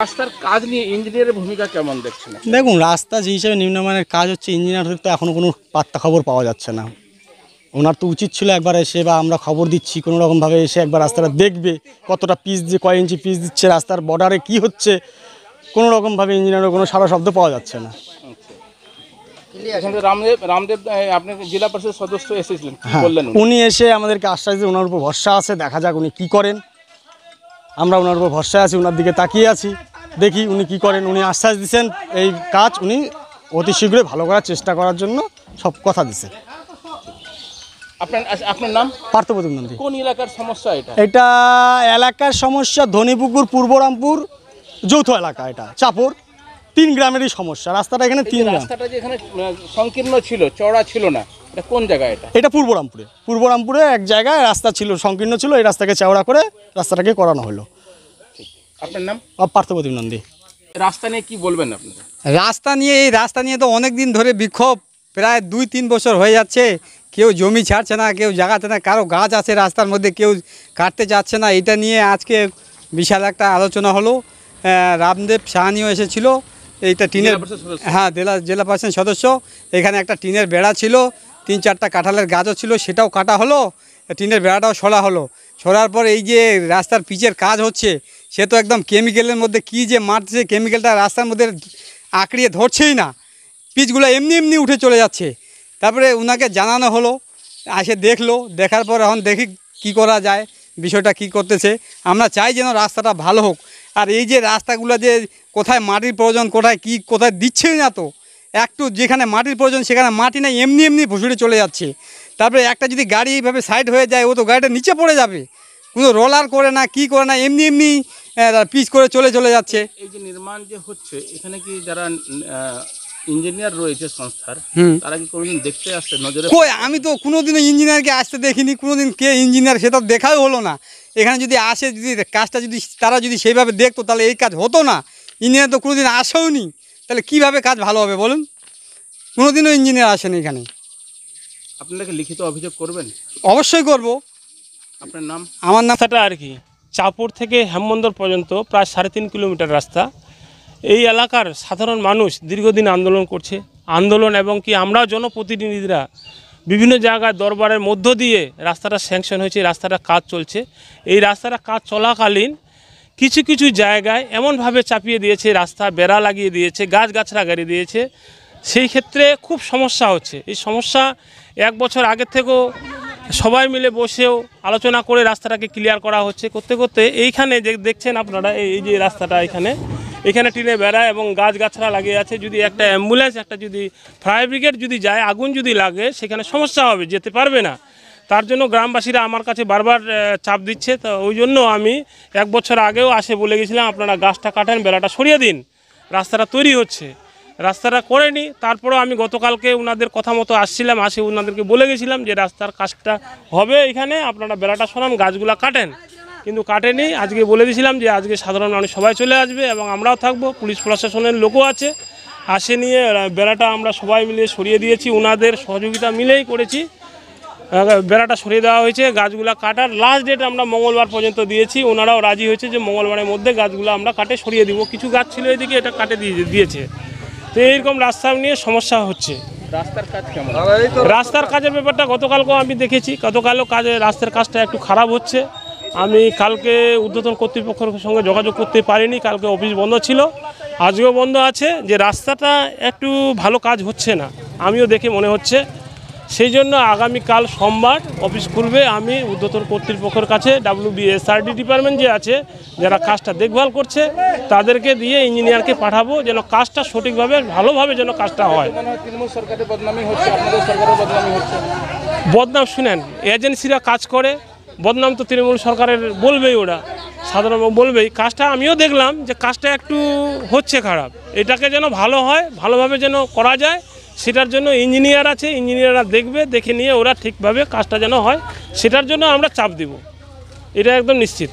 রাস্তার কাজ নিয়ে ইঞ্জিনিয়ারের ভূমিকা কেমন দেখছেন? দেখুন, রাস্তা যে হিসেবে নিম্নমানের কাজ হচ্ছে, ইঞ্জিনিয়ারদের তো এখনও কোনো পাত্তা খবর পাওয়া যাচ্ছে না। ওনার তো উচিত ছিল একবার এসে, বা আমরা খবর দিচ্ছি কোনো রকমভাবে এসে একবার রাস্তাটা দেখবে, কতটা পিচ দিয়ে কয় ইঞ্চি পিচ দিচ্ছে, রাস্তার বর্ডারে কি হচ্ছে, কোনো রকমভাবে ইঞ্জিনিয়ারের কোনো সারা শব্দ পাওয়া যাচ্ছে না। রামদেব আপনি জেলা পরিষদের সদস্য এসেছিলেন, কি হ্যাঁ, বললেন? উনি এসে আমাদেরকে আশ্বাস দিয়ে, ওনার উপর ভরসা আছে, দেখা যাক উনি কী করেন। আমরা ওনার উপর ভরসায় আছি, ওনার দিকে তাকিয়ে আছি, দেখি উনি কী করেন। উনি আশ্বাস দিচ্ছেন এই কাজ উনি অতি শীঘ্রই ভালো করার চেষ্টা করার জন্য সব কথা দিচ্ছেন। আপনার নাম? পার্থপ্রতিম নন্দী। কোন এলাকার সমস্যা এটা? এটা এলাকার সমস্যা ধনীপুকুর পূর্বরামপুর যৌথ এলাকা, এটা চাপর 3 গ্রামেরই সমস্যা। রাস্তাটা এখানে 3 গ্রাম। রাস্তাটা যে এখানে সংকীর্ণ ছিল, চওড়া ছিল না, এটা কোন জায়গায়? এটা পূর্বরামপুরে এক জায়গায় রাস্তা ছিল, সংকীর্ণ ছিল, এই রাস্তাকে চওড়া করে রাস্তাটাকে করানো হলো। আপনার নাম? পার্থপ্রতিম নন্দী। রাস্তা নিয়ে কি বলবেন আপনারা? এই রাস্তা নিয়ে তো অনেক দিন ধরে বিক্ষোভ, প্রায় 2-3 বছর হয়ে যাচ্ছে। কেউ জমি ছাড়ছে না, কেউ জাগাতে না, কারো গাছ আছে রাস্তার মধ্যে, কেউ কাটতে যাচ্ছে না। এটা নিয়ে আজকে বিশাল একটা আলোচনা হলো। রামদেব সাহানিও এসেছিল। এইটা টিনের, হ্যাঁ, জেলা পরিষদ সদস্য। এখানে একটা টিনের বেড়া ছিল, 3-4টা কাঁঠালের গাছও ছিল, সেটাও কাটা হলো, টিনের বেড়াটাও সরা হলো। সরার পর এই যে রাস্তার পিচের কাজ হচ্ছে, সে তো একদম কেমিক্যালের মধ্যে কী যে মারছে, কেমিক্যালটা রাস্তার মধ্যে আঁকড়িয়ে ধরছেই না, পিচগুলো এমনি উঠে চলে যাচ্ছে। তারপরে ওনাকে জানানো হলো, এসে দেখলো, দেখার পর এখন দেখি কি করা যায়, বিষয়টা কি করতেছে। আমরা চাই যেন রাস্তাটা ভালো হোক। আর এই যে রাস্তাগুলো যে কোথায় মাটির প্রয়োজন, কোথায় দিচ্ছেই না, তো একটু যেখানে মাটির প্রয়োজন সেখানে মাটি নাই, এমনি ভুসুড়ে চলে যাচ্ছে। তারপরে একটা যদি গাড়ি এইভাবে সাইড হয়ে যায়, ও তো গাড়িটা নিচে পড়ে যাবে। কোনো রোলার করে না, কি করে না, এমনি পিচ করে চলে যাচ্ছে। এই যে নির্মাণ যে হচ্ছে, এখানে কি যারা ইঞ্জিনিয়ার রয়েছে সংস্থার, তারা কি কোনোদিন দেখতে আসছে নজরে? কই, আমি তো কোনোদিনও ইঞ্জিনিয়ারকে আসতে দেখিনি। কোনোদিন কে ইঞ্জিনিয়ার সেটা দেখাও হলো না। এখানে যদি আসে, যদি কাজটা তারা যদি সেইভাবে দেখতো, তাহলে এই কাজ হতো না। ইঞ্জিনিয়ার তো কোনোদিন আসেও নি, তাহলে কীভাবে কাজ ভালো হবে বলুন? কোনোদিনও ইঞ্জিনিয়ার আসেনি এখানে। আপনাকে লিখিত অভিযোগ করবেন? অবশ্যই করব। আপনার নাম? আমার নাম রাস্তাটা আর কি চাঁপুর থেকে হেমবন্দর পর্যন্ত প্রায় 3.5 কিলোমিটার রাস্তা। এই এলাকার সাধারণ মানুষ দীর্ঘদিন আন্দোলন করছে। আন্দোলন এবং কি আমরাও জনপ্রতিনিধিরা বিভিন্ন জায়গায় দরবারের মধ্য দিয়ে রাস্তাটা স্যাংশন হয়েছে, রাস্তাটা কাজ চলছে। এই রাস্তাটা কাজ চলাকালীন কিছু জায়গায় এমনভাবে চাপিয়ে দিয়েছে, রাস্তা বেড়া লাগিয়ে দিয়েছে, গাছগাছড়া গাড়ি দিয়েছে, সেই ক্ষেত্রে খুব সমস্যা হচ্ছে। এই সমস্যা 1 বছর আগের থেকেও সবাই মিলে বসেও আলোচনা করে রাস্তাটাকে ক্লিয়ার করা হচ্ছে। করতে এইখানে যে দেখছেন আপনারা, এই যে রাস্তাটা এখানে টিনে বেড়া এবং গাছগাছড়া লাগিয়ে আছে। যদি একটা অ্যাম্বুলেন্স, একটা যদি ফায়ার ব্রিগেড যদি যায়, আগুন যদি লাগে, সেখানে সমস্যা হবে, যেতে পারবে না। তার জন্য গ্রামবাসীরা আমার কাছে বারবার চাপ দিচ্ছে। তো ওই জন্য আমি 1 বছর আগেও আসে বলে গেছিলাম, আপনারা গাছটা কাটেন, বেড়াটা সরিয়ে দিন, রাস্তাটা তৈরি হচ্ছে। রাস্তাটা করেনি। তারপরেও আমি গতকালকে ওনাদের কথা মতো আসছিলাম, ওনাদেরকে বলে গেছিলাম যে রাস্তার কাজটা হবে, এখানে আপনারা বেড়াটা সরান, গাছগুলা কাটেন, কিন্তু কাটেনি। আজকে বলে দিয়েছিলাম যে আজকে সাধারণ মানুষ সবাই চলে আসবে এবং আমরাও থাকবো, পুলিশ প্রশাসনের লোকও আছে, আসে নিয়ে বেড়াটা আমরা সবাই মিলে সরিয়ে দিয়েছি। ওনাদের সহযোগিতা মিলেই করেছি, বেড়াটা সরিয়ে দেওয়া হয়েছে। গাছগুলা কাটার লাস্ট ডেট আমরা মঙ্গলবার পর্যন্ত দিয়েছি। ওনারাও রাজি হয়েছে যে মঙ্গলবারের মধ্যে গাছগুলো আমরা কাটে সরিয়ে দিব। কিছু গাছ ছিল এদিকে, এটা কাটে দিয়েছে। তো এইরকম রাস্তা নিয়ে সমস্যা হচ্ছে। রাস্তার কাজ কেমন? রাস্তার কাজের ব্যাপারটা গতকালকেও আমি দেখেছি, গতকালও রাস্তার কাজটা একটু খারাপ হচ্ছে। আমি কালকে ঊর্ধ্বতন কর্তৃপক্ষের সঙ্গে যোগাযোগ করতে পারিনি, কালকে অফিস বন্ধ ছিল, আজকেও বন্ধ আছে। যে রাস্তাটা একটু ভালো কাজ হচ্ছে না, আমিও দেখে মনে হচ্ছে। সেই জন্য আগামীকাল সোমবার অফিস খুলবে। আমি ঊর্ধ্বতন কর্তৃপক্ষের কাছে WBSRD ডিপার্টমেন্ট যে আছে, যারা কাজটা দেখভাল করছে, তাদেরকে দিয়ে ইঞ্জিনিয়ারকে পাঠাবো, যেন কাজটা সঠিকভাবে ভালোভাবে যেন কাজটা হয়। তৃণমূল সরকারের বদনামি হচ্ছে, আপনাদের সরকারের বদনামি হচ্ছে। বদনাম শুনেন, এজেন্সিরা কাজ করে, বদনাম তো তৃণমূল সরকারের বলবেই, ওরা সাধারণ বলবেই। কাজটা আমিও দেখলাম যে কাজটা একটু হচ্ছে খারাপ, এটাকে যেন ভালো হয়, ভালোভাবে যেন করা যায়, সেটার জন্য ইঞ্জিনিয়ার আছে, ইঞ্জিনিয়াররা দেখবে, দেখে নিয়ে ওরা ঠিকভাবে কাজটা যেন হয়, সেটার জন্য আমরা চাপ দিব, এটা একদম নিশ্চিত।